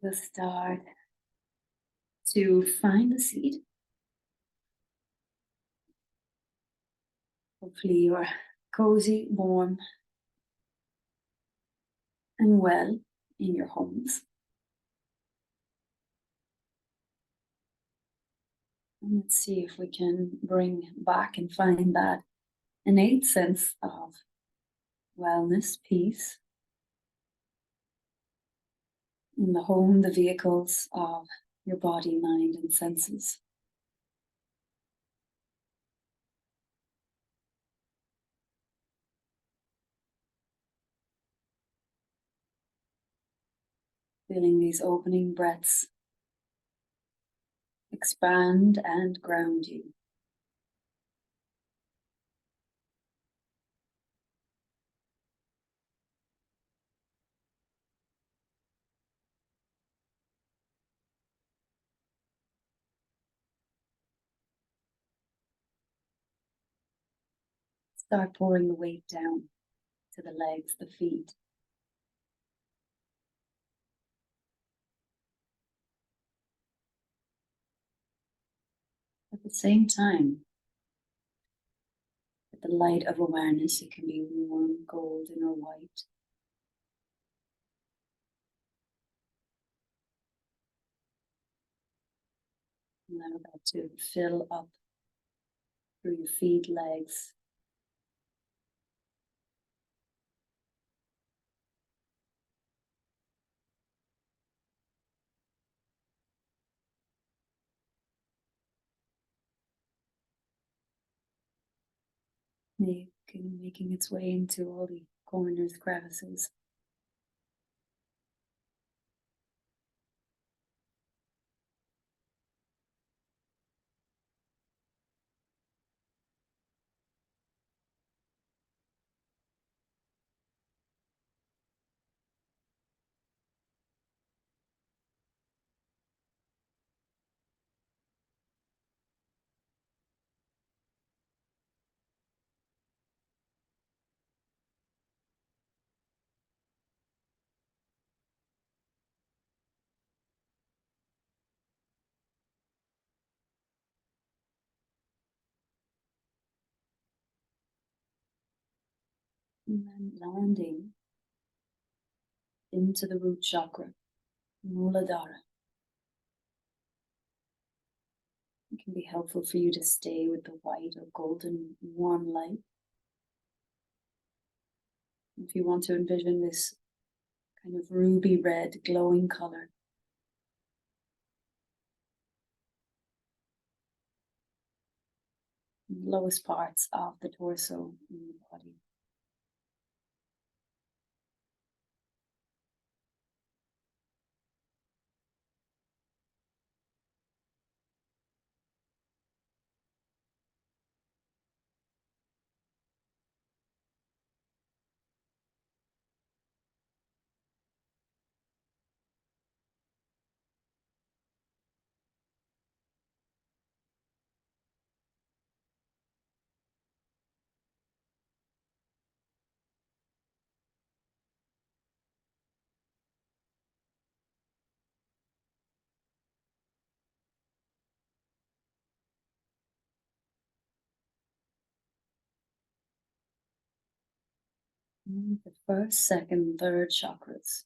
We'll start to find a seat. Hopefully you're cozy, warm, and well in your homes. And let's see if we can bring back and find that innate sense of wellness, peace in the home, the vehicles of your body, mind, and senses. Feeling these opening breaths expand and ground you. Start pouring the weight down to the legs, the feet. At the same time, with the light of awareness, it can be warm, golden, or white. Allow that to fill up through your feet, legs. Making its way into all the corners, crevices. And then landing into the root chakra, Muladhara. It can be helpful for you to stay with the white or golden warm light. If you want to envision this kind of ruby red glowing color, in the lowest parts of the torso and the body. And the first, second, third chakras,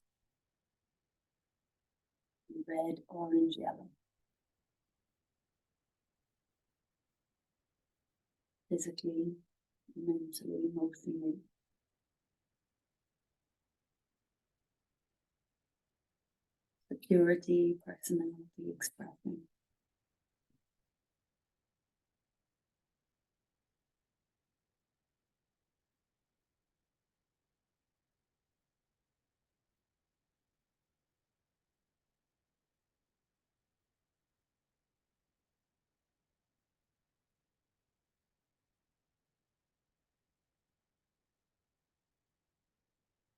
red, orange, yellow. Physically, mentally, emotionally. Security, personality, expression.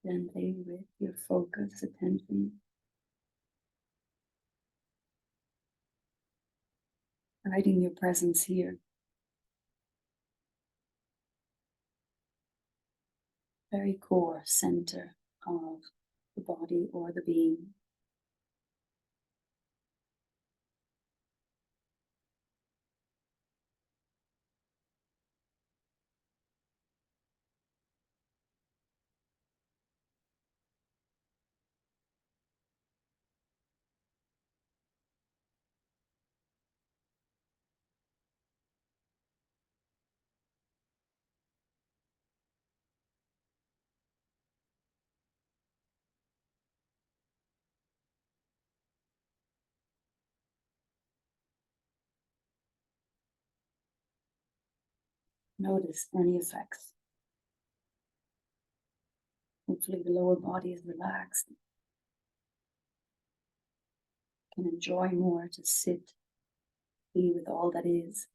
Gently with your focus, attention, guiding your presence here. Very core center of the body or the being. Notice any effects. Hopefully the lower body is relaxed. Can enjoy more to sit, be with all that is.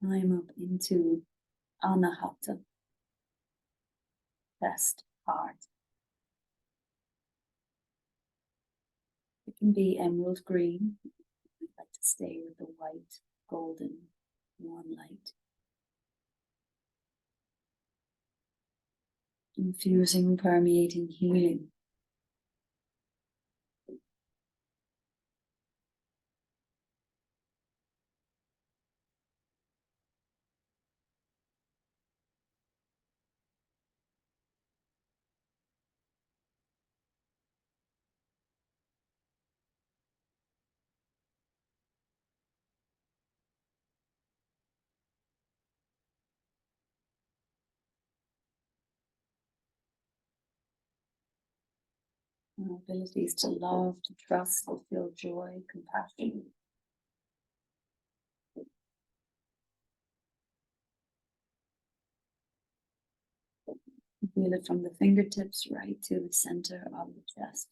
Climb up into Anahata, chest, heart. It can be emerald green. I'd like to stay with the white, golden, warm light. Infusing, permeating, healing. Our abilities to love, to trust, to feel joy, compassion. Feel it from the fingertips right to the center of the chest.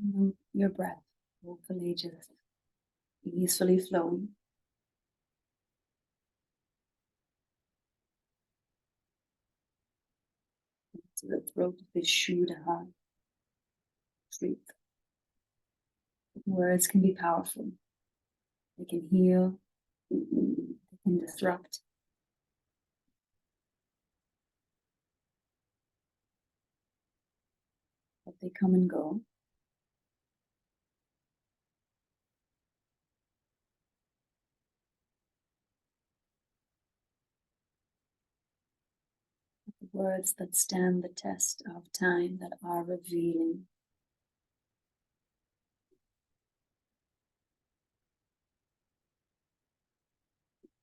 And your breath, hopefully just easily flowing. To the throat of the Shuddha, truth. Words can be powerful. They can heal, they can disrupt. But they come and go. The words that stand the test of time, that are revealing.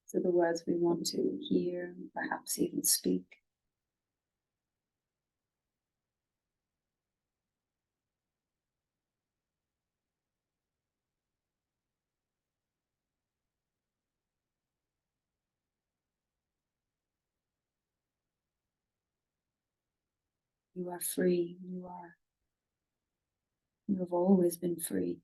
So the words we want to hear, perhaps even speak. You are free. You have always been free.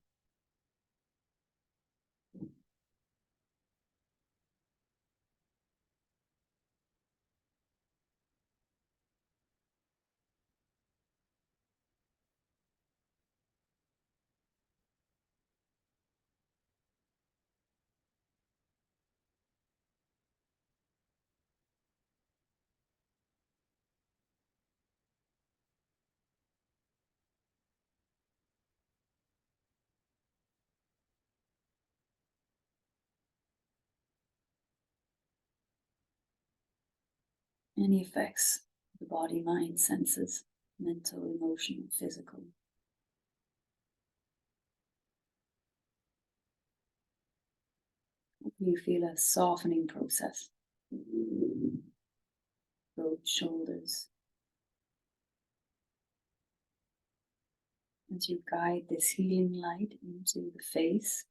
Any effects, the body, mind, senses, mental, emotional, physical. You feel a softening process. Throat, shoulders. As you guide this healing light into the face.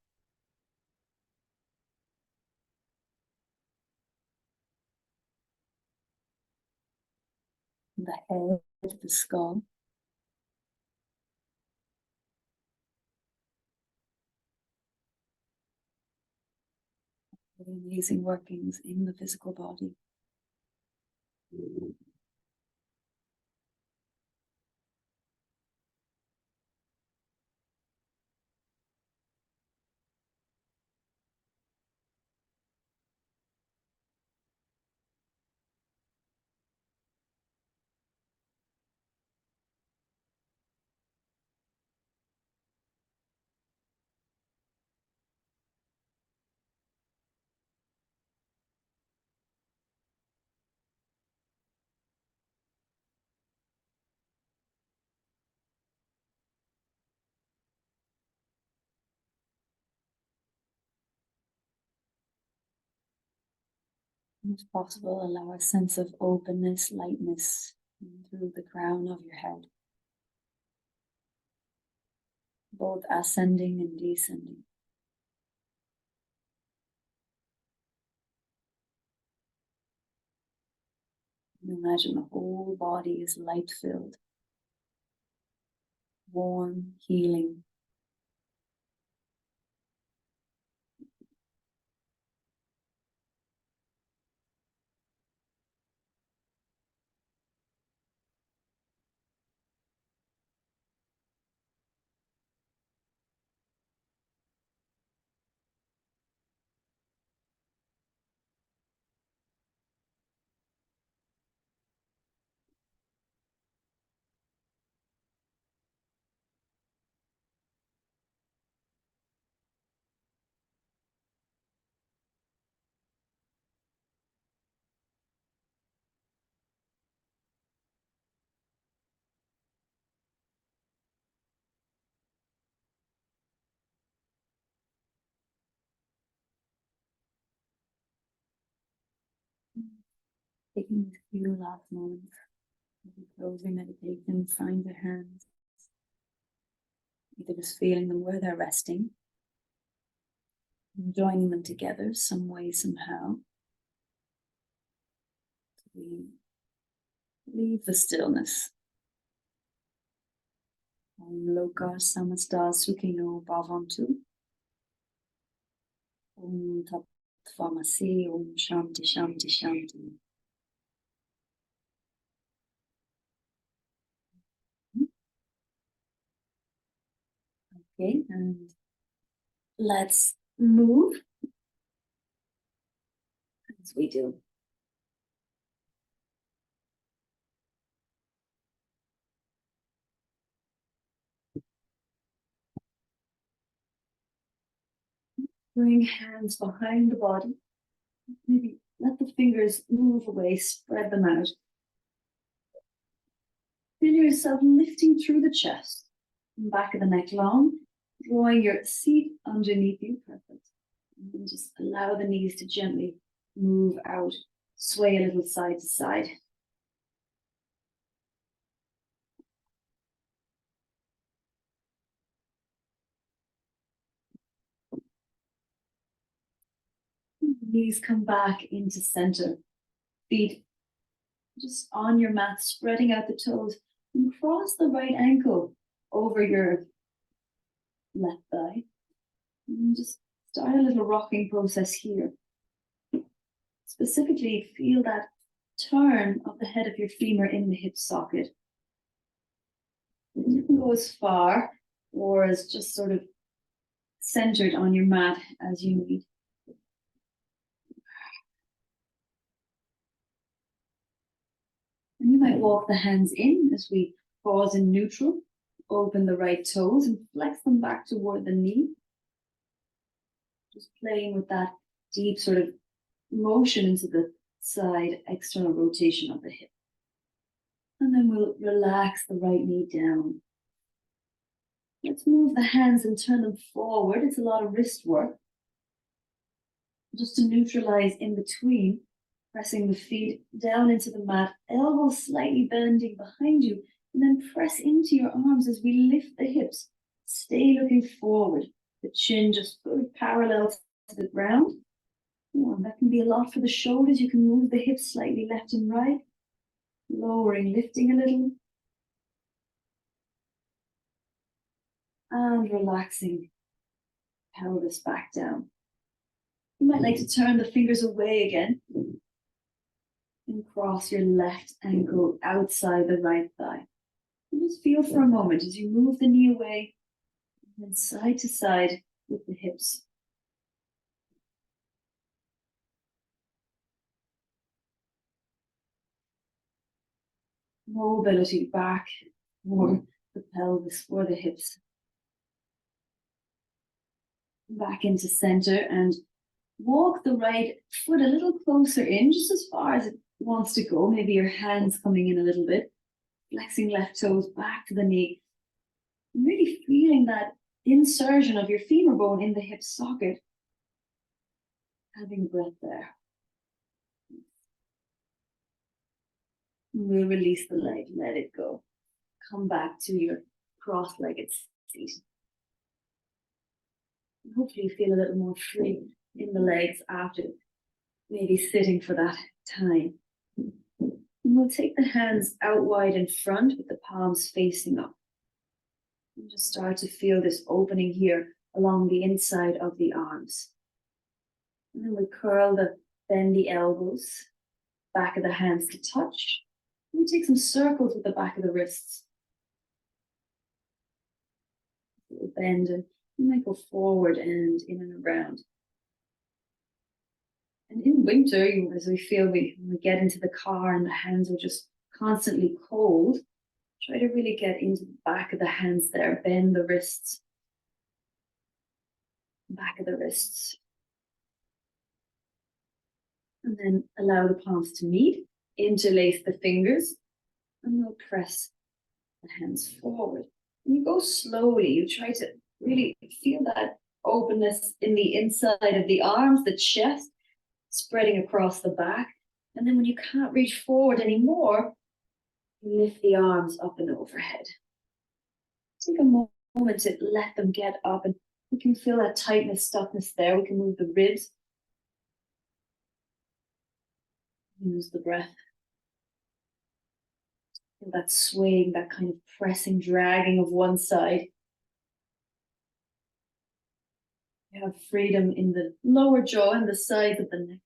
The head, the skull. the amazing workings in the physical body. If possible, allow a sense of openness, lightness through the crown of your head, both ascending and descending. Imagine the whole body is light-filled, warm, healing. Taking a few last moments as you close your meditation, find your hands, either just feeling them where they're resting, and joining them together some way, somehow. We leave the stillness. Om Loka Samasta Sukhino Bhavantu. Om Tat Tvamasi. Om Shanti Shanti Shanti. Okay, and let's move as we do. Bring hands behind the body. Maybe let the fingers move away, spread them out. Feel yourself lifting through the chest, back of the neck long, drawing your seat underneath you. Perfect. And then just allow the knees to gently move out, sway a little side to side. Knees come back into center. Feet just on your mat, spreading out the toes, and cross the right ankle over your left thigh. And just start a little rocking process here. Specifically, feel that turn of the head of your femur in the hip socket. And you can go as far or as just sort of centered on your mat as you need. And you might walk the hands in as we pause in neutral, open the right toes and flex them back toward the knee. Just playing with that deep sort of motion into the side, external rotation of the hip. And then we'll relax the right knee down. Let's move the hands and turn them forward. It's a lot of wrist work. Just to neutralize in between, pressing the feet down into the mat, elbows slightly bending behind you, and then press into your arms as we lift the hips. Stay looking forward. The chin just fully parallel to the ground. Oh, that can be a lot for the shoulders. You can move the hips slightly left and right, lowering, lifting a little, and relaxing pelvis back down. You might like to turn the fingers away again and cross your left ankle outside the right thigh. And just feel for a moment as you move the knee away and then side to side with the hips. Mobility back for the pelvis, for the hips. Back into center and walk the right foot a little closer in, just as far as it wants to go. Maybe your hands coming in a little bit. Flexing left toes back to the knee. And really feeling that insertion of your femur bone in the hip socket. Having breath there. We'll release the leg, let it go. Come back to your cross-legged seat. And hopefully feel a little more free in the legs after maybe sitting for that time. And we'll take the hands out wide in front with the palms facing up. And just start to feel this opening here along the inside of the arms. And then we bend the elbows, back of the hands to touch. We take some circles with the back of the wrists. We'll bend and you might go forward and in and around. And in winter, as we feel when we get into the car and the hands are just constantly cold, try to really get into the back of the hands there. Bend the wrists. Back of the wrists. And then allow the palms to meet. Interlace the fingers. And we'll press the hands forward. And you go slowly. You try to really feel that openness in the inside of the arms, the chest, spreading across the back. And then when you can't reach forward anymore, you lift the arms up and overhead. Take a moment to let them get up, and we can feel that tightness, stuckness there. We can move the ribs. Use the breath. Feel that swaying, that kind of pressing, dragging of one side. You have freedom in the lower jaw and the sides of the neck.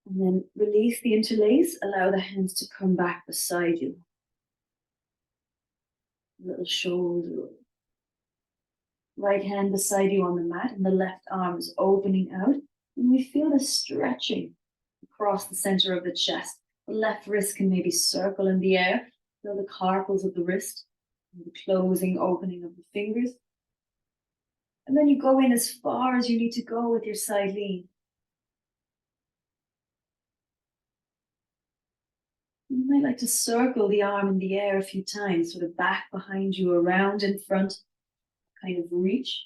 And then release the interlace, allow the hands to come back beside you. Little shoulder. Right hand beside you on the mat, and the left arm is opening out. And we feel the stretching across the center of the chest. The left wrist can maybe circle in the air. Feel the carpals of the wrist, and the closing, opening of the fingers. And then you go in as far as you need to go with your side lean. You might like to circle the arm in the air a few times, sort of back behind you, around in front, kind of reach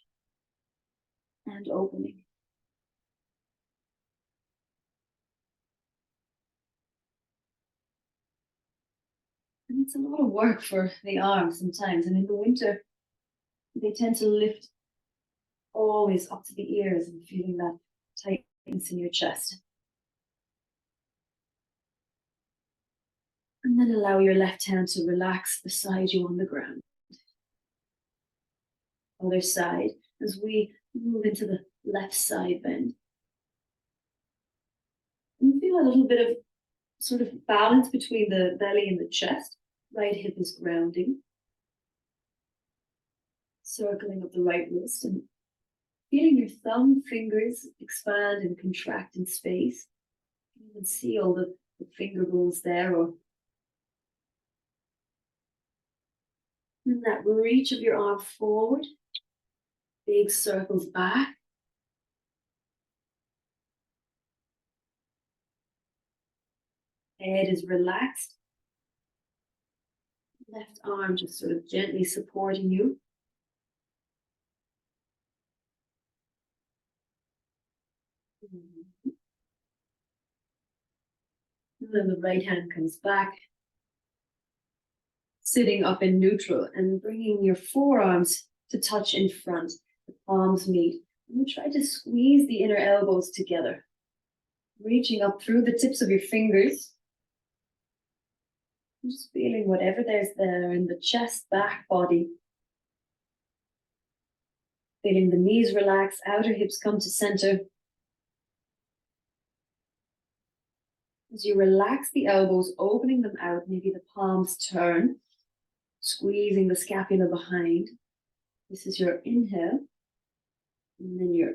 and opening. And it's a lot of work for the arms sometimes. And in the winter, they tend to lift always up to the ears and feeling that tightness in your chest. And then allow your left hand to relax beside you on the ground. Other side, as we move into the left side bend. And feel a little bit of sort of balance between the belly and the chest. Right hip is grounding. Circling of the right wrist and feeling your thumb fingers expand and contract in space. You can see all the finger bones there, or and that reach of your arm forward, big circles back. Head is relaxed. Left arm just sort of gently supporting you. And then the right hand comes back, sitting up in neutral and bringing your forearms to touch in front. The palms meet. And you try to squeeze the inner elbows together, reaching up through the tips of your fingers. Just feeling whatever there's there in the chest, back, body. Feeling the knees relax, outer hips come to center. As you relax the elbows, opening them out, maybe the palms turn, squeezing the scapula behind. This is your inhale. And then your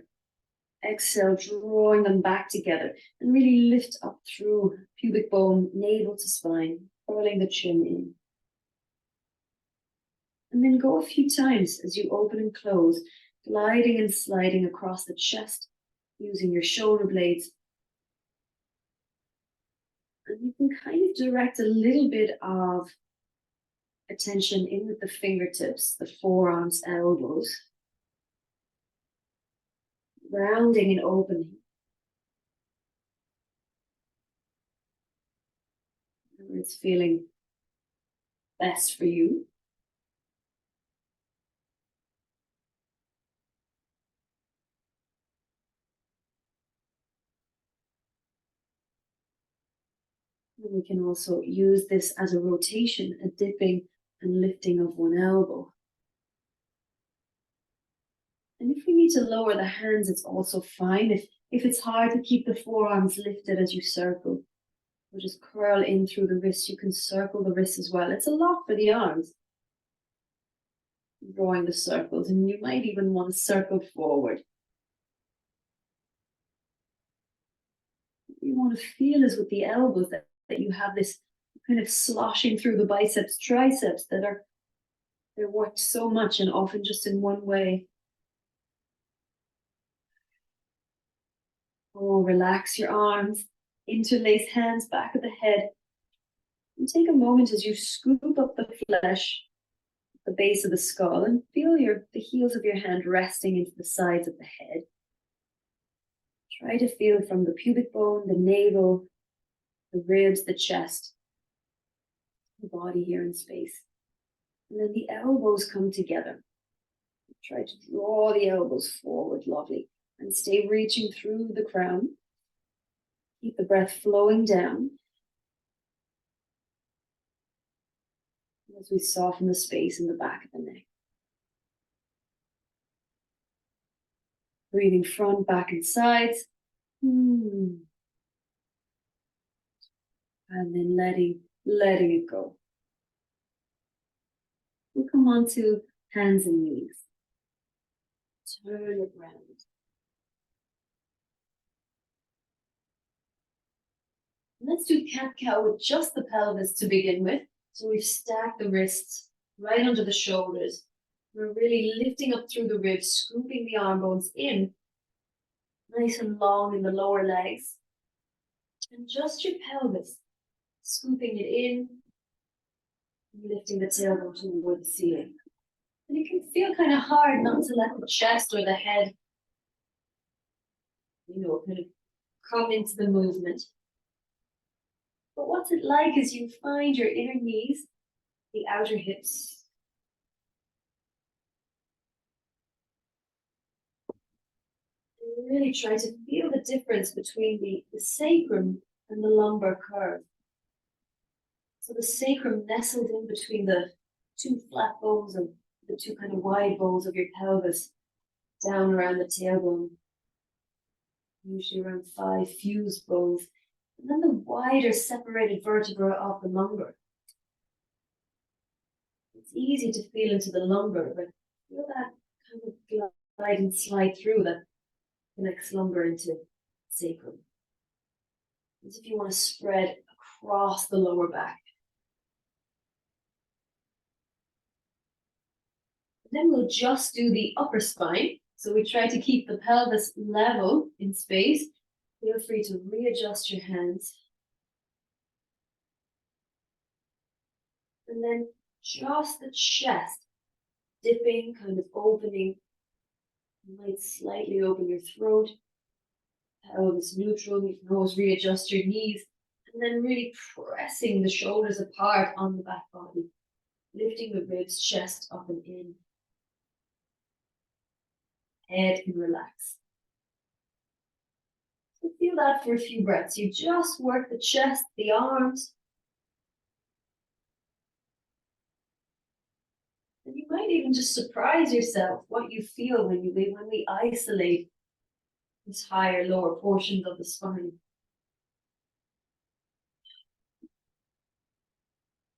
exhale, drawing them back together. And really lift up through pubic bone, navel to spine, curling the chin in. And then go a few times as you open and close, gliding and sliding across the chest, using your shoulder blades. And you can kind of direct a little bit of attention in with the fingertips, the forearms, elbows, rounding and opening. Where it's feeling best for you. And we can also use this as a rotation, a dipping and lifting of one elbow. And if we need to lower the hands, it's also fine. If it's hard to keep the forearms lifted as you circle, or just curl in through the wrist, you can circle the wrists as well. It's a lot for the arms, drawing the circles, and you might even want to circle forward. What you want to feel is with the elbows that you have this kind of sloshing through the biceps, triceps they're worked so much and often just in one way. Oh, relax your arms, interlace hands back of the head, and take a moment as you scoop up the flesh, the base of the skull, and feel the heels of your hand resting into the sides of the head. Try to feel from the pubic bone, the navel, the ribs, the chest, the body here in space. And then the elbows come together. Try to draw the elbows forward, lovely. And stay reaching through the crown. Keep the breath flowing down. As we soften the space in the back of the neck. Breathing front, back, and sides. And then letting it go. We'll come on to hands and knees. Turn it round. Let's do cat-cow with just the pelvis to begin with. So we've stacked the wrists right under the shoulders. We're really lifting up through the ribs, scooping the arm bones in, nice and long in the lower legs. And just your pelvis, scooping it in, lifting the tailbone toward the ceiling. And it can feel kind of hard not to let the chest or the head, kind of come into the movement. But what's it like as you find your inner knees, the outer hips? And really try to feel the difference between the sacrum and the lumbar curve. So the sacrum nestled in between the two flat bones of the two kind of wide bones of your pelvis, down around the tailbone, usually around 5 fused bones. And then the wider separated vertebra of the lumbar. It's easy to feel into the lumbar, but feel that kind of glide and slide through that connects lumbar into sacrum. As if you want to spread across the lower back. Then we'll just do the upper spine. So we try to keep the pelvis level in space. Feel free to readjust your hands. And then just the chest, dipping, kind of opening. You might slightly open your throat. Pelvis neutral. You can always readjust your knees. And then really pressing the shoulders apart on the back body. Lifting the ribs, chest up and in. Head can relax. So feel that for a few breaths. You just work the chest, the arms. And you might even just surprise yourself what you feel when we isolate this higher, lower portions of the spine.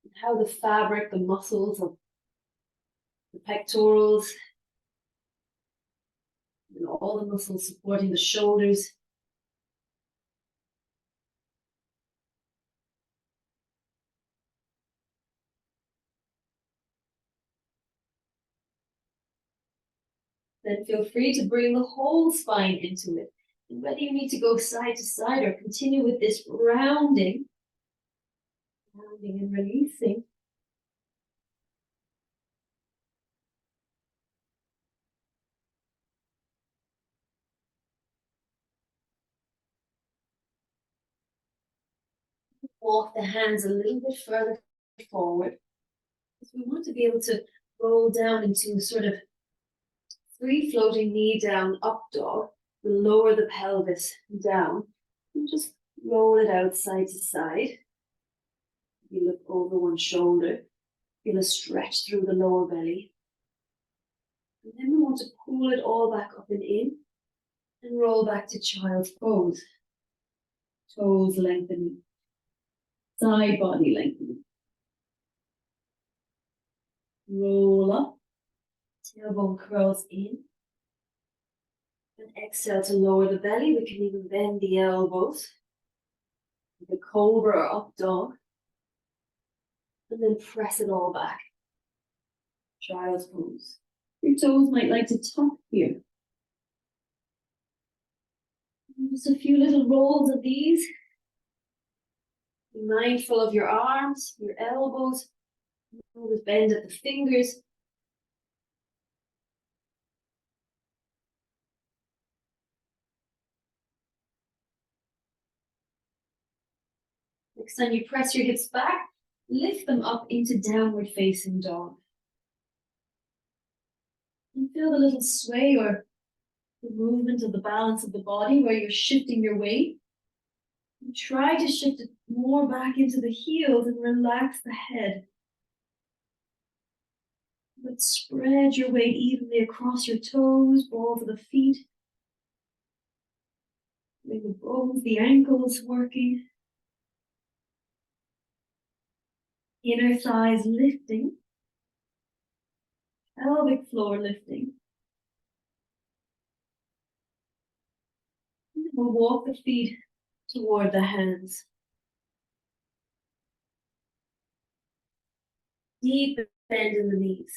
And how the fabric, the muscles of the pectorals, and all the muscles supporting the shoulders, then feel free to bring the whole spine into it. And whether you need to go side to side or continue with this rounding and releasing. Walk the hands a little bit further forward, because we want to be able to roll down into sort of free floating knee down up dog. We'll lower the pelvis down and just roll it out side to side. You look over one shoulder, feel a stretch through the lower belly. And then we want to pull it all back up and in and roll back to child's pose. Toes lengthening, side body lengthening. Roll up, tailbone curls in. And exhale to lower the belly. We can even bend the elbows. The cobra or up dog. And then press it all back. Child's pose. Your toes might like to tuck here. And just a few little rolls of these. Be mindful of your arms, your elbows. Always bend at the fingers. Next time you press your hips back, lift them up into downward facing dog. And feel the little sway or the movement of the balance of the body where you're shifting your weight. And try to shift it more back into the heels and relax the head. But spread your weight evenly across your toes, balls of the feet. Bring the bones, the ankles working. Inner thighs lifting. Pelvic floor lifting. And we'll walk the feet toward the hands. Deep bend in the knees.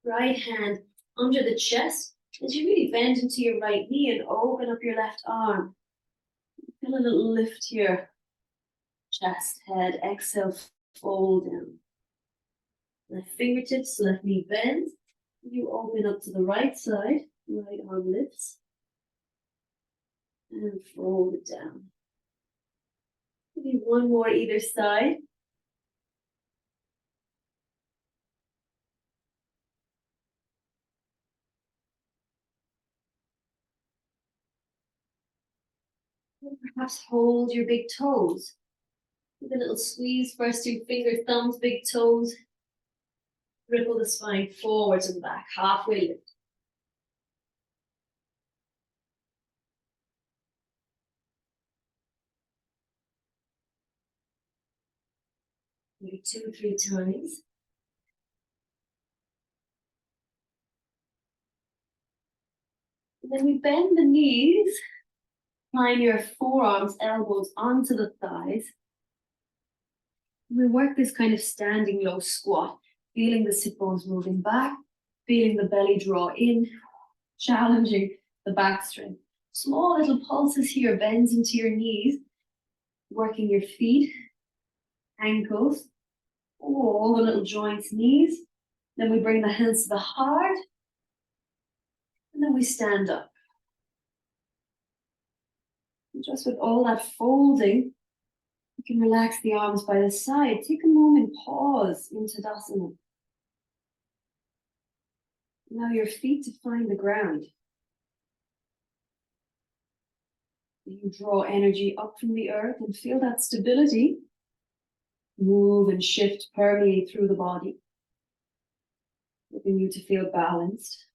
Right hand under the chest as you really bend into your right knee and open up your left arm. Feel a little lift here. Chest, head, exhale, fold down. Left fingertips, left knee bends. You open up to the right side, right arm lifts. And fold it down. Maybe one more either side. And perhaps hold your big toes. With a little squeeze, first two fingers, thumbs, big toes. Ripple the spine forwards and back, halfway lift. Maybe 2 or 3 times. And then we bend the knees, line your forearms, elbows onto the thighs. We work this kind of standing low squat, feeling the sit bones moving back, feeling the belly draw in, challenging the back strength. Small little pulses here, bends into your knees, working your feet, ankles, all the little joints, knees. Then we bring the hands to the heart, and then we stand up. And just with all that folding, you can relax the arms by the side. Take a moment, pause in Tadasana. Allow your feet to find the ground. You draw energy up from the earth and feel that stability move and shift, permeate through the body. The helping you to feel balanced.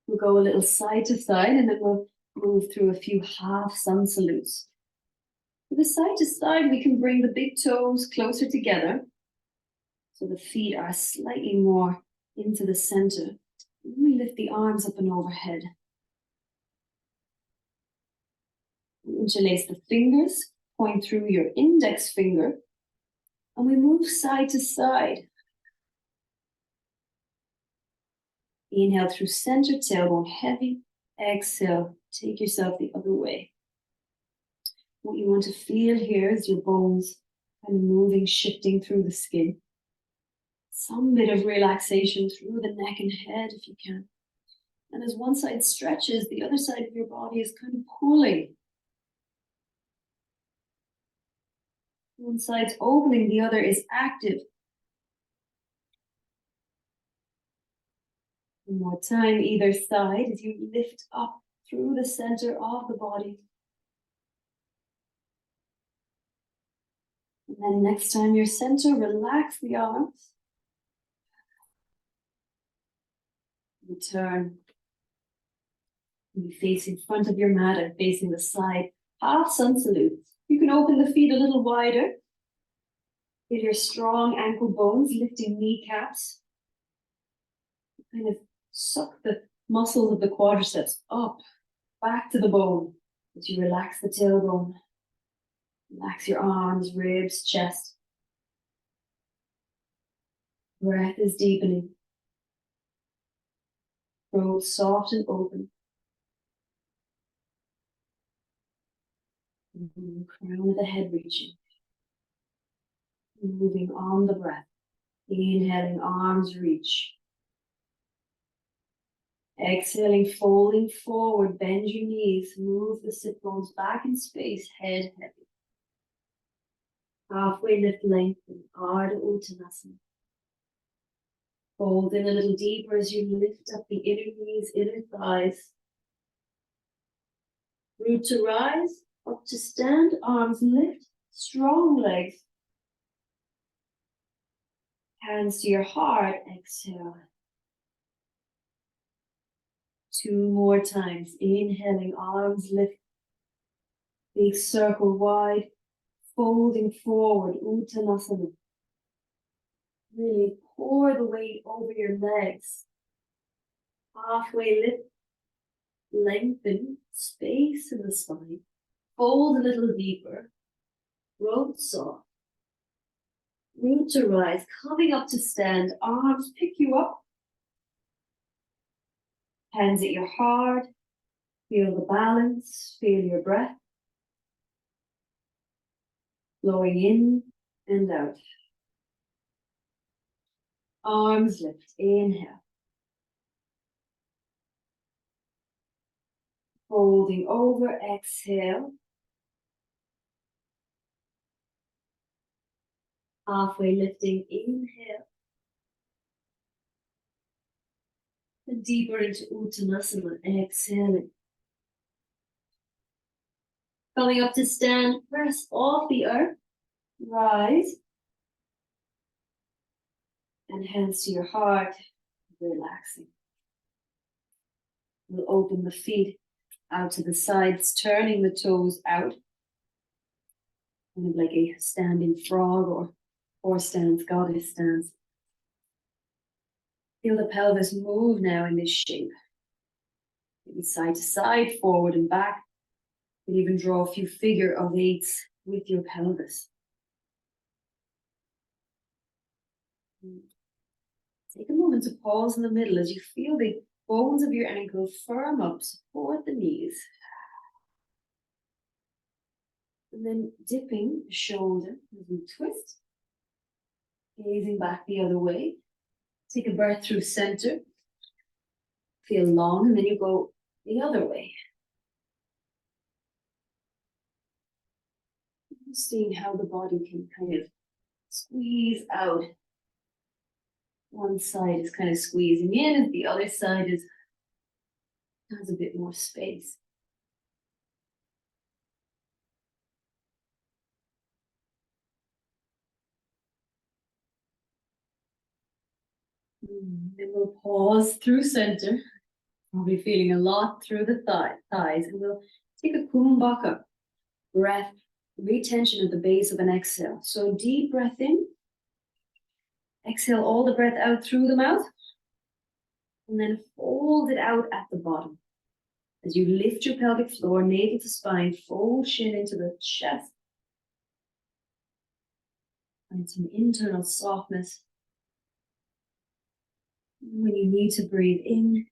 We'll go a little side to side and then we'll move through a few half sun salutes. For the side to side, we can bring the big toes closer together so the feet are slightly more into the center. And we lift the arms up and overhead. We interlace the fingers, point through your index finger, and we move side to side. Inhale through center, tailbone heavy. Exhale, take yourself the other way. What you want to feel here is your bones kind of moving, shifting through the skin. Some bit of relaxation through the neck and head if you can. And as one side stretches, the other side of your body is kind of pulling. One side's opening, the other is active. One more time, either side, as you lift up through the center of the body. And then next time you're center, relax the arms. Return. You face in front of your mat and facing the side. Half sun salute. You can open the feet a little wider. Feel your strong ankle bones lifting kneecaps. Kind of suck the muscles of the quadriceps up, back to the bone as you relax the tailbone. Relax your arms, ribs, chest. Breath is deepening. Throat soft and open. Crown of the head reaching. Moving on the breath. Inhaling, arms reach. Exhaling, folding forward, bend your knees, move the sit bones back in space, head heavy. Halfway lift, lengthen, Ardha Uttanasana. Fold in a little deeper as you lift up the inner knees, inner thighs. Root to rise, up to stand, arms lift, strong legs. Hands to your heart, exhale. 2 more times, inhaling, arms lift. Big circle wide, folding forward, Uttanasana. Really pour the weight over your legs. Halfway lift, lengthen, space in the spine. Fold a little deeper, throat soft. Root to rise, coming up to stand, arms pick you up. Hands at your heart, feel the balance, feel your breath. Flowing in and out. Arms lift, inhale. Folding over, exhale. Halfway lifting, inhale. And deeper into Uttanasana, exhaling. Coming up to stand, press off the earth, rise. And hands to your heart, relaxing. We'll open the feet out to the sides, turning the toes out. Kind of like a standing frog or horse stance, goddess stance. Feel the pelvis move now in this shape. Maybe side to side, forward and back. You can even draw a few figure of 8s with your pelvis. Take a moment to pause in the middle as you feel the bones of your ankle firm up, support the knees. And then dipping the shoulder as we twist. Gazing back the other way. Take a breath through center. Feel long, and then you go the other way. Seeing how the body can kind of squeeze out. One side is kind of squeezing in, and the other side has a bit more space. Then we'll pause through center. Probably feeling a lot through the thighs. And we'll take a Kumbhaka breath, retention at the base of an exhale. So deep breath in. Exhale all the breath out through the mouth. And then hold it out at the bottom. As you lift your pelvic floor, navel to spine, fold shin into the chest. Find some internal softness. When you need to breathe in,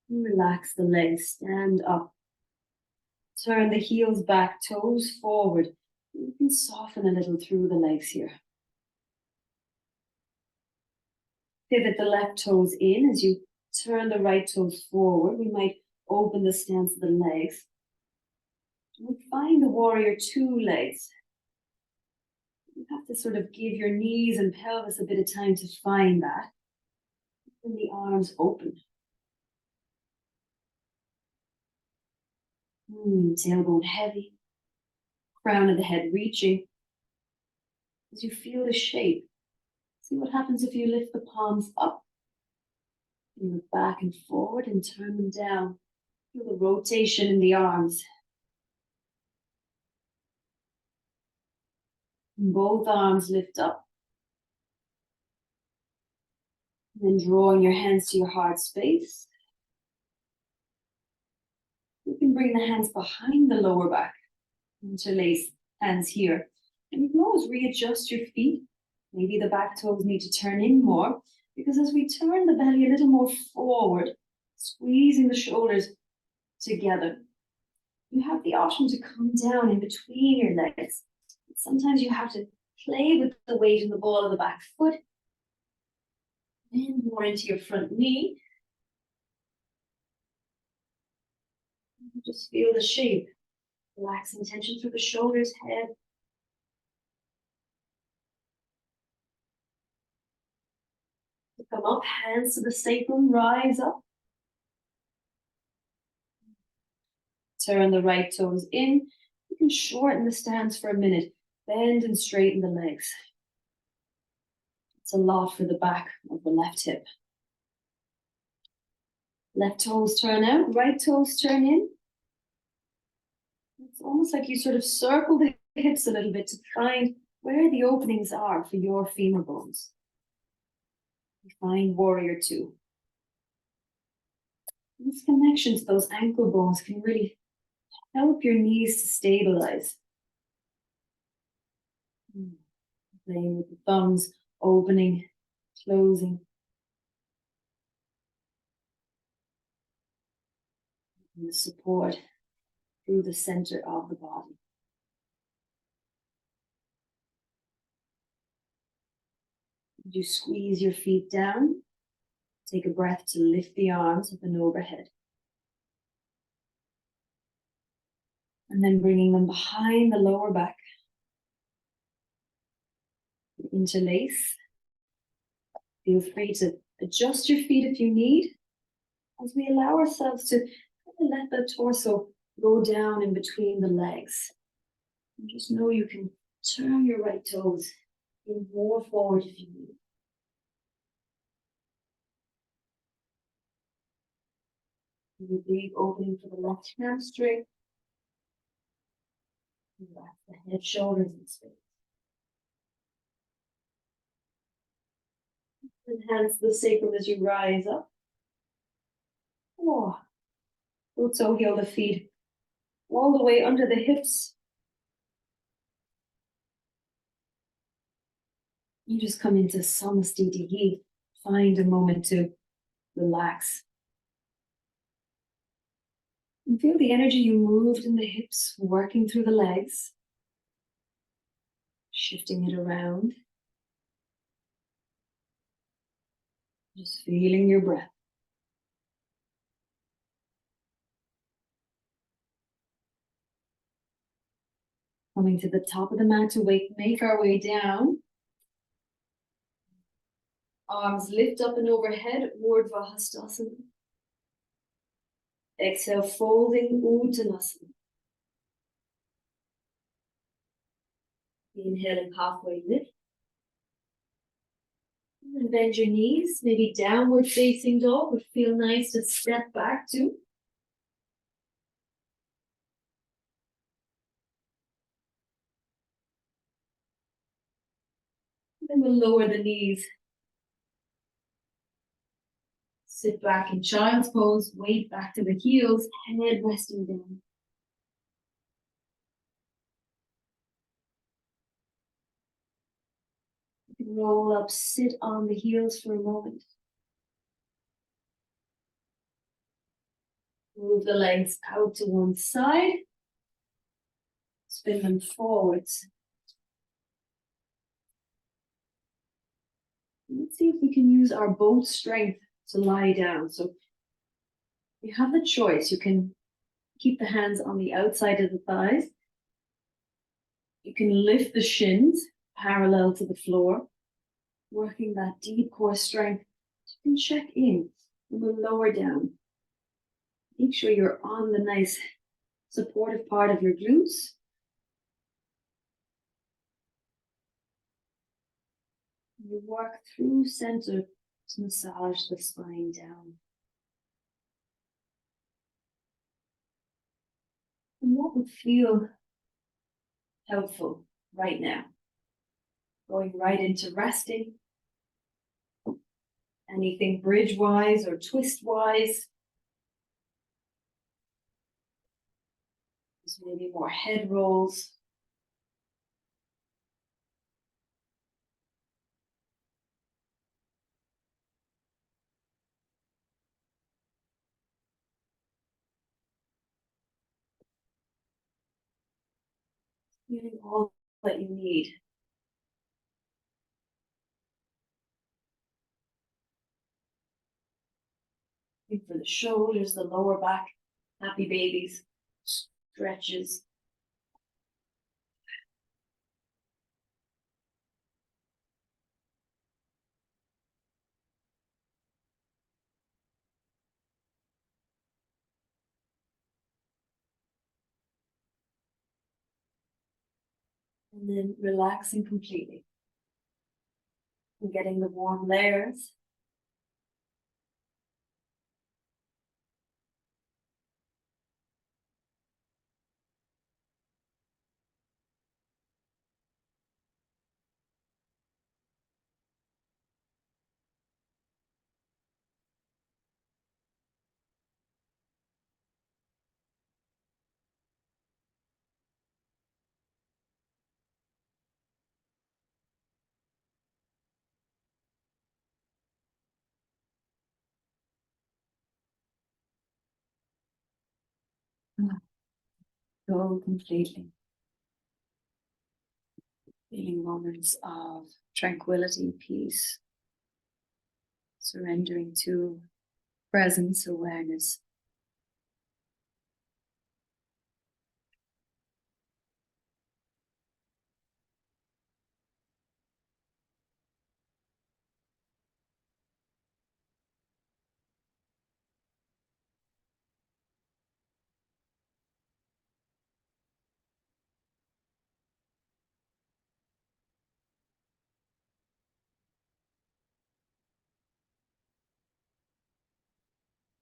relax the legs, stand up. Turn the heels back, toes forward. You can soften a little through the legs here. Pivot the left toes in as you turn the right toes forward. We might open the stance of the legs. We find the warrior two legs. You have to sort of give your knees and pelvis a bit of time to find that. And the arms open. Tailbone heavy. Crown of the head reaching. As you feel the shape, see what happens if you lift the palms up. You look back and forward and turn them down. Feel the rotation in the arms. And both arms lift up. And then drawing your hands to your heart space. You can bring the hands behind the lower back. Interlace hands here. And you can always readjust your feet. Maybe the back toes need to turn in more. Because as we turn the belly a little more forward, squeezing the shoulders together, you have the option to come down in between your legs. Sometimes you have to play with the weight in the ball of the back foot. Bend more into your front knee. Just feel the shape. Relaxing tension through the shoulders, head. Come up, hands to the sacrum, rise up. Turn the right toes in. You can shorten the stance for a minute. Bend and straighten the legs. It's a lot for the back of the left hip. Left toes turn out, right toes turn in. It's almost like you sort of circle the hips a little bit to find where the openings are for your femur bones. You find warrior two. This connection to those ankle bones can really help your knees to stabilize. Playing with the thumbs, opening, closing. And the support through the center of the body. You squeeze your feet down. Take a breath to lift the arms up and overhead. And then bringing them behind the lower back. Interlace. Feel free to adjust your feet if you need. As we allow ourselves to let the torso go down in between the legs. And just know you can turn your right toes in more forward if you need. A big opening for the left hamstring. Relax the head, shoulders in space. Enhance the sacrum as you rise up. Oh. So heel the feet all the way under the hips. You just come into Samastiti. Find a moment to relax. And feel the energy you moved in the hips, working through the legs. Shifting it around. Just feeling your breath. Coming to the top of the mat to make our way down. Arms lift up and overhead, Urdhva Hastasana. Exhale, folding Uttanasana. Inhaling halfway lift. And bend your knees, maybe downward facing dog would feel nice to step back to. Then we'll lower the knees. Sit back in child's pose, weight back to the heels, head resting down. You can roll up, sit on the heels for a moment. Move the legs out to one side. Spin them forwards. Let's see if we can use our both strength to lie down. So you have the choice. You can keep the hands on the outside of the thighs. You can lift the shins parallel to the floor, working that deep core strength. You can check in and we'll lower down. Make sure you're on the nice supportive part of your glutes. You work through center to massage the spine down. And what would feel helpful right now? Going right into resting. Anything bridge-wise or twist-wise. Just maybe more head rolls. Getting all that you need. For the shoulders, the lower back, happy babies, stretches. And then relaxing completely. And getting the warm layers. Go completely. Feeling moments of tranquility, peace, surrendering to presence, awareness.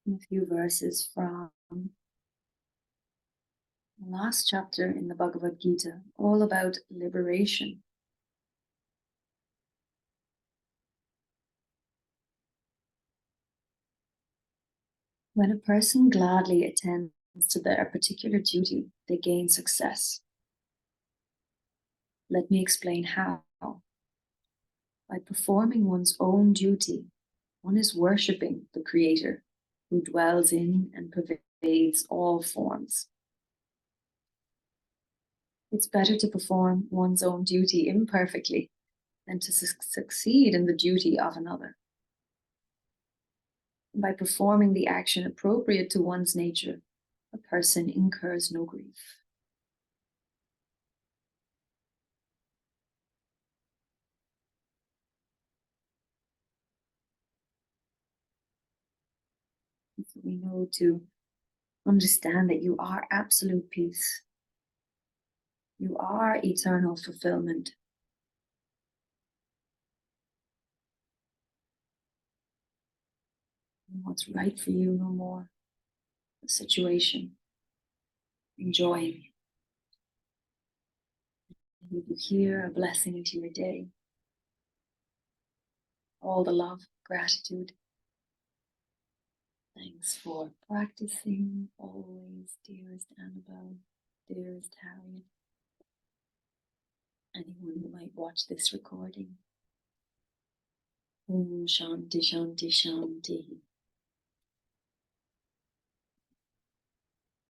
A few verses from the last chapter in the Bhagavad Gita, all about liberation. When a person gladly attends to their particular duty, they gain success. Let me explain how. By performing one's own duty, one is worshipping the Creator who dwells in and pervades all forms. It's better to perform one's own duty imperfectly than to succeed in the duty of another. By performing the action appropriate to one's nature, a person incurs no grief. So we know to understand that you are absolute peace. You are eternal fulfillment. what's right for you no more. The situation. Enjoying. Leave you here, a blessing into your day. All the love, gratitude. Thanks for practicing always, dearest Annabelle, dearest Harriet. Anyone who might watch this recording. Om Shanti Shanti Shanti.